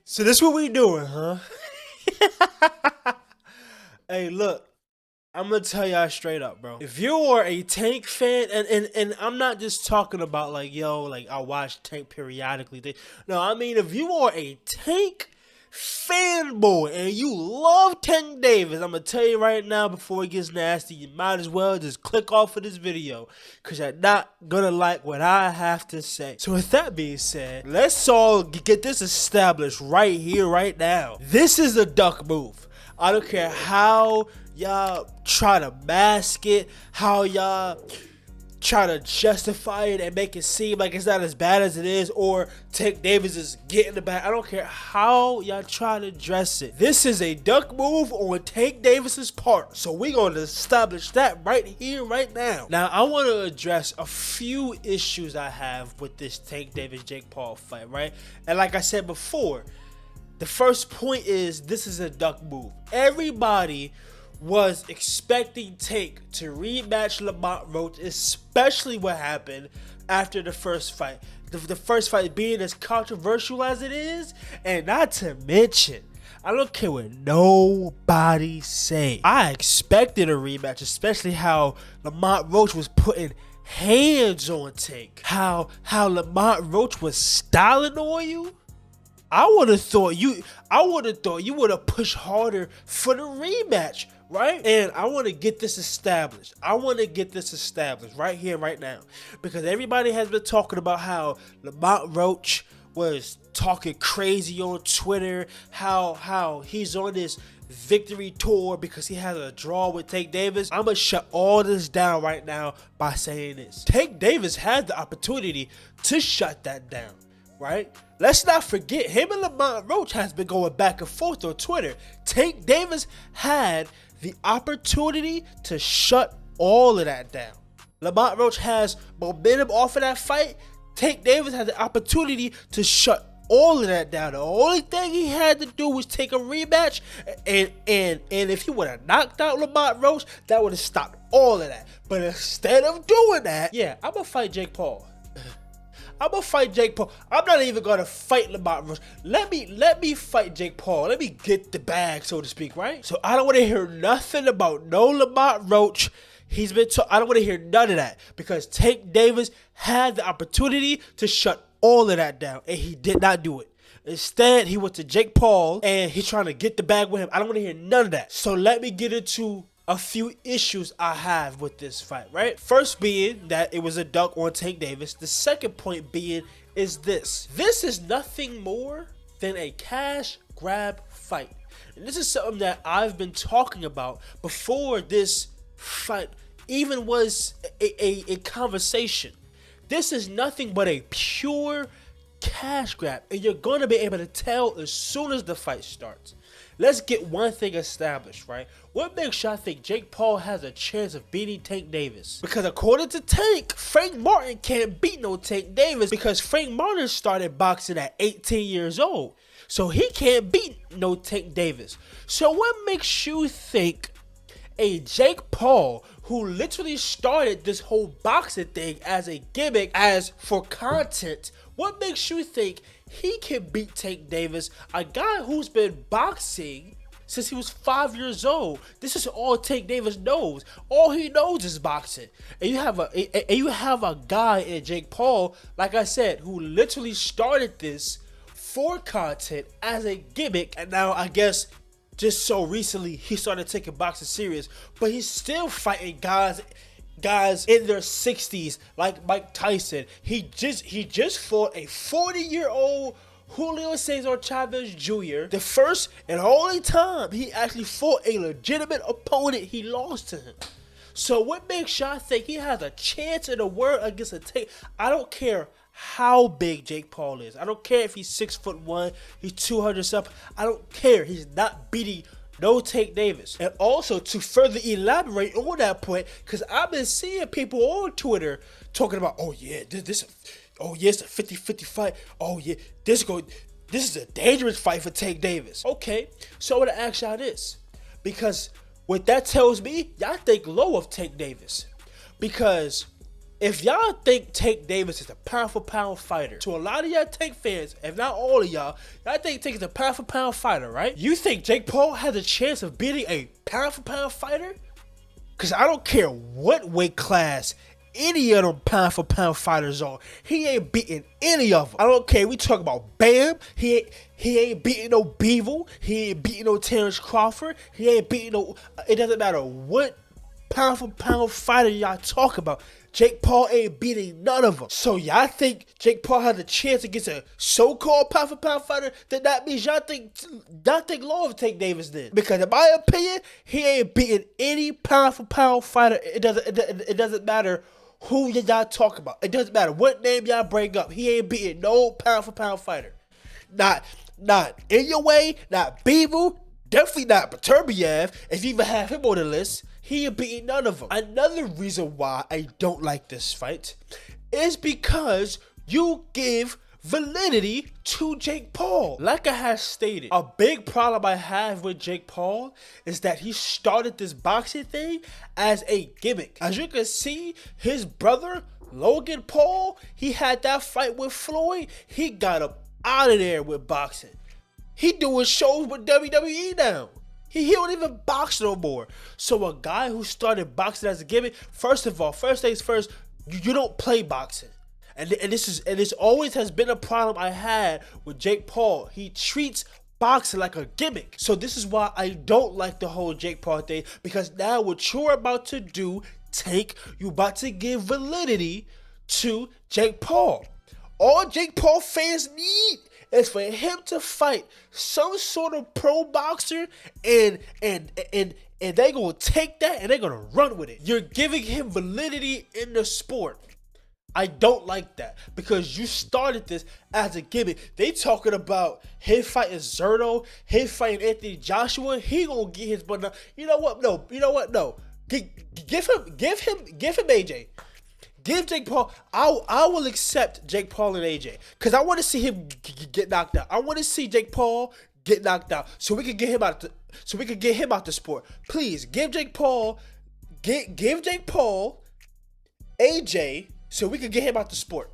So this what we doing, huh? Hey, look, I'm gonna tell y'all straight up, bro. If you are a Tank fan, and I'm not just talking about like, yo, like I watch Tank periodically. No, I mean if you are a Tank fanboy and you love Tank Davis, I'm gonna tell you right now before it gets nasty, you might as well just click off of this video because you're not gonna like what I have to say. So with that being said, let's all get this established right here, right now. This is a duck move. I don't care how y'all try to mask it, how y'all try to justify it and make it seem like it's not as bad as it is, or Tank Davis is getting the bad. I don't care how y'all try to dress it. This is a duck move on Tank Davis's part. So we're going to establish that right here, right now. Now, I want to address a few issues I have with this Tank Davis-Jake Paul fight, right? And like I said before, the first point is this is a duck move. Everybody was expecting Tank to rematch Lamont Roach, especially what happened after the first fight. The first fight being as controversial as it is, and not to mention, I don't care what nobody say, I expected a rematch, especially how Lamont Roach was putting hands on Tank. How Lamont Roach was styling on you. I would have thought you would have pushed harder for the rematch, right? And I want to get this established. Right here, right now, because everybody has been talking about how Lamont Roach was talking crazy on Twitter, how he's on this victory tour because he has a draw with Tank Davis. I'm gonna shut all this down right now by saying this: Tank Davis had the opportunity to shut that down. Right? Let's not forget, him and Lamont Roach has been going back and forth on Twitter. Tank Davis had the opportunity to shut all of that down. Lamont Roach has momentum off of that fight. Tank Davis had the opportunity to shut all of that down. The only thing he had to do was take a rematch, and if he would have knocked out Lamont Roach, that would have stopped all of that. But instead of doing that, yeah, I'm gonna fight Jake Paul. I'm gonna fight Jake Paul. I'm not even gonna fight Lamont Roach. Let me fight Jake Paul. Let me get the bag, so to speak, right? So I don't want to hear nothing about no Lamont Roach. I don't want to hear none of that because Tank Davis had the opportunity to shut all of that down, and he did not do it. Instead, he went to Jake Paul, and he's trying to get the bag with him. I don't want to hear none of that. So let me get into a few issues I have with this fight, right? First being that it was a duck on Tank Davis. The second point being is this. This is nothing more than a cash grab fight. And this is something that I've been talking about before this fight even was a conversation. This is nothing but a pure cash grab, and you're going to be able to tell as soon as the fight starts. Let's get one thing established, right? What makes y'all think Jake Paul has a chance of beating Tank Davis? Because according to Tank, Frank Martin can't beat no Tank Davis because Frank Martin started boxing at 18 years old. So he can't beat no Tank Davis. So what makes you think a Jake Paul, who literally started this whole boxing thing as a gimmick, as for content, what makes you think he can beat Tank Davis, a guy who's been boxing since he was 5 years old? This is all Tank Davis knows. All he knows is boxing. And you have a guy in Jake Paul, like I said, who literally started this for content as a gimmick, and now I guess just so recently he started taking boxing serious, but he's still fighting guys in their 60s like Mike Tyson. He just fought a 40-year-old Julio Cesar Chavez Jr. The first and only time he actually fought a legitimate opponent, he lost to him. So what makes y'all think he has a chance in the world against a Tank? I don't care how big Jake Paul is. I don't care if he's 6'1", he's 200 something. I don't care. He's not beating no Tank Davis. And also, to further elaborate on that point, because I've been seeing people on Twitter talking about, oh yeah, it's a 50-50 fight. Oh yeah, this is a dangerous fight for Tank Davis. Okay, so I want to ask y'all this, because what that tells me, y'all think low of Tank Davis, because If y'all think Tank Davis is a pound for pound fighter, to a lot of y'all Tank fans, if not all of y'all think Tank is a pound for pound fighter, right? You think Jake Paul has a chance of beating a pound for pound fighter? Because I don't care what weight class any of them pound for pound fighters are, he ain't beating any of them. I don't care. We talk about Bam. He ain't beating no Beevil. He ain't beating no Terrence Crawford. He ain't beating no. It doesn't matter what pound for pound fighter y'all talk about. Jake Paul ain't beating none of them. So y'all think Jake Paul has a chance against a so-called pound for pound fighter? Then that means y'all think low of Tank Davis did. Because in my opinion, he ain't beating any pound for pound fighter. It doesn't matter who y'all talk about. It doesn't matter what name y'all bring up. He ain't beating no pound for pound fighter. Not in your way. Not Beevil. Definitely not Beterbiev. If you even have him on the list. He ain't beating none of them. Another reason why I don't like this fight is because you give validity to Jake Paul. Like I have stated, a big problem I have with Jake Paul is that he started this boxing thing as a gimmick. As you can see, his brother, Logan Paul, he had that fight with Floyd. He got him out of there with boxing. He doing shows with WWE now. He don't even box no more. So a guy who started boxing as a gimmick, first things first, you don't play boxing. And this always has been a problem I had with Jake Paul. He treats boxing like a gimmick. So this is why I don't like the whole Jake Paul thing, because now what you're about to do, Tank, you about to give validity to Jake Paul. All Jake Paul fans need is for him to fight some sort of pro boxer, and they're gonna take that and they're gonna run with it. You're giving him validity in the sport. I don't like that, because you started this as a gimmick. They talking about him fighting Zerto, him fighting Anthony Joshua. He gonna get his butt. You know what? No. Give him AJ. Give Jake Paul. I will accept Jake Paul and AJ, because I want to see him get knocked out. I want to see Jake Paul get knocked out so we can get him out. So we can get him out the sport. Please give Jake Paul, give Jake Paul, AJ, so we can get him out the sport.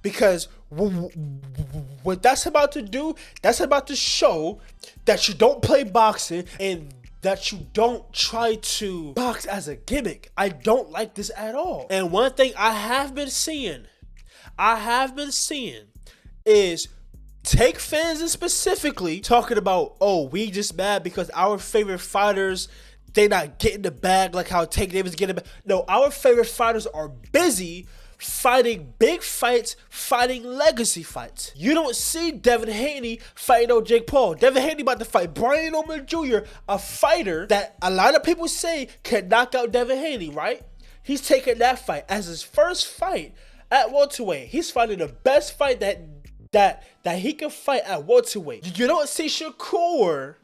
Because what that's about to do, that's about to show that you don't play boxing and that you don't try to box as a gimmick. I don't like this at all. And one thing I have been seeing is Tank fans specifically talking about, oh, we just mad because our favorite fighters, they not getting the bag like how Tank Davis getting the bag. No, our favorite fighters are busy fighting big fights, fighting legacy fights. You don't see Devin Haney fighting on Jake Paul. Devin Haney about to fight Brian Orman Jr., a fighter that a lot of people say can knock out Devin Haney, right? He's taking that fight as his first fight at welterweight. He's fighting the best fight that he can fight at welterweight. You don't see Shakur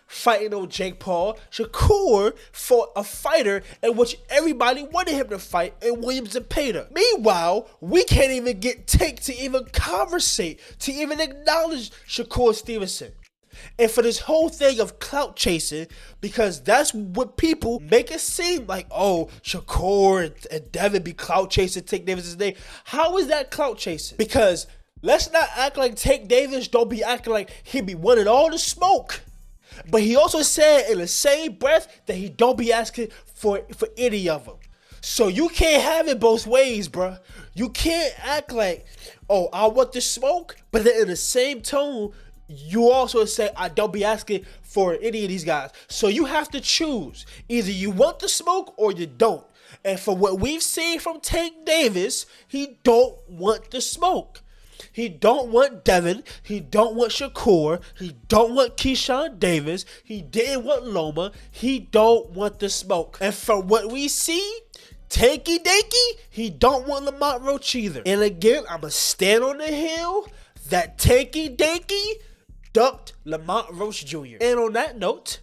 fighting on Jake Paul. Shakur fought a fighter in which everybody wanted him to fight in Williams and Zepeda. Meanwhile, we can't even get Tank to even conversate, to even acknowledge Shakur Stevenson. And for this whole thing of clout chasing, because that's what people make it seem like, oh, Shakur and Devin be clout chasing Tank Davis' name. How is that clout chasing? Because let's not act like Tank Davis don't be acting like he be wanting all the smoke. But he also said in the same breath that he don't be asking for any of them. So you can't have it both ways, bruh. You can't act like, oh, I want the smoke, but then in the same tone, you also say, I don't be asking for any of these guys. So you have to choose. Either you want the smoke or you don't. And for what we've seen from Tank Davis, he don't want the smoke. He don't want Devin. He don't want Shakur. He don't want Keyshawn Davis. He didn't want Loma. He don't want the smoke. And from what we see, Tanky Danky, he don't want Lamont Roach either. And again, I'm going to stand on the hill that Tanky Danky ducked Lamont Roach Jr. And on that note,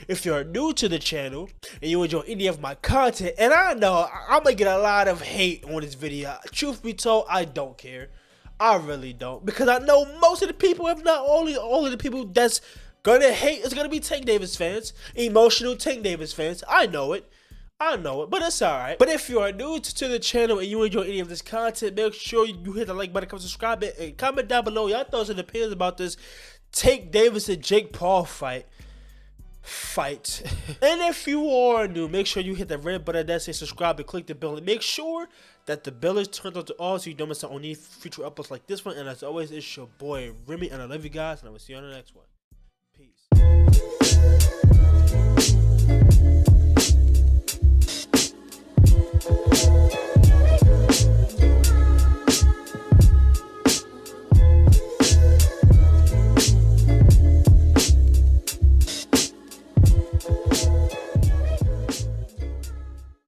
if you're new to the channel and you enjoy any of my content, and I know I'm going to get a lot of hate on this video. Truth be told, I don't care. I really don't, because I know most of the people, if not all of the people that's gonna hate, is gonna be Tank Davis fans, emotional Tank Davis fans. I know it. I know it, but it's alright. But if you are new to the channel and you enjoy any of this content, make sure you hit the like button, come subscribe it, and comment down below y'all thoughts and opinions about this Tank Davis and Jake Paul fight. And if you are new, make sure you hit the red button that says subscribe and click the bell, and make sure that the bell is turned on to all so you don't miss out on any future uploads like this one. And as always, it's your boy Remy, and I love you guys, and I will see you on the next one. Peace.